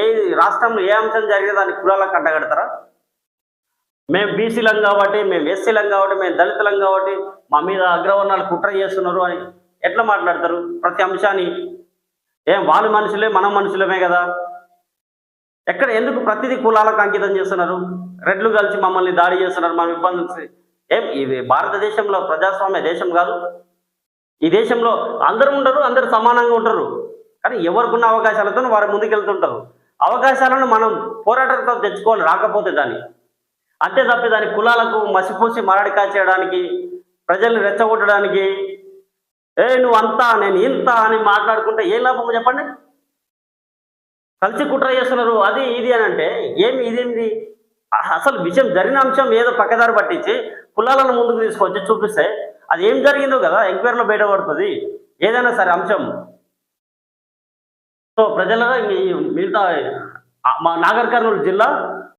ఏ రాష్ట్రంలో ఏ అంశం జరిగితే దానికి కులాలకు కట్టగడతారా? మేము బీసీలం కాబట్టి, మేము ఎస్సీలం కాబట్టి, మేము దళితులం కాబట్టి మా మీద అగ్రవర్ణాలు కుట్ర చేస్తున్నారు అని ఎట్లా మాట్లాడతారు? ప్రతి అంశాన్ని ఏం వాళ్ళు మనుషులే, మనం మనుషులమే కదా. ఎక్కడ ఎందుకు ప్రతిదీ కులాలకు అంకితం చేస్తున్నారు? రెడ్లు కలిసి మమ్మల్ని దాడి చేస్తున్నారు, మనం ఇబ్బంది. ఏం ఇది భారతదేశంలో ప్రజాస్వామ్య దేశం కాదు. ఈ దేశంలో అందరూ ఉండరు, అందరూ సమానంగా ఉంటారు. కానీ ఎవరికున్న అవకాశాలతో వారు ముందుకెళ్తుంటారు. అవకాశాలను మనం పోరాటంతో తెచ్చుకోవాలి, రాకపోతే దాన్ని. అంతే తప్పి దాని కులాలకు మసిపూసి మరడికా చేయడానికి, ప్రజల్ని రెచ్చగొట్టడానికి, నువ్వు అంతా నేను ఇంత అని మాట్లాడుకుంటే ఏం లాభం చెప్పండి? కలిసి కుట్ర చేస్తున్నారు అది ఇది అని అంటే ఏమి ఇదేంటి? అసలు విషయం జరిగిన అంశం ఏదో పక్కదారి పట్టించి కులాలను ముందుకు తీసుకొచ్చి చూపిస్తే అది ఏం జరిగిందో కదా ఎంక్వైరీలో బయటపడుతుంది ఏదైనా సరే అంశం. సో ప్రజలుగా మిగతా మా నాగర్ కర్నూలు జిల్లా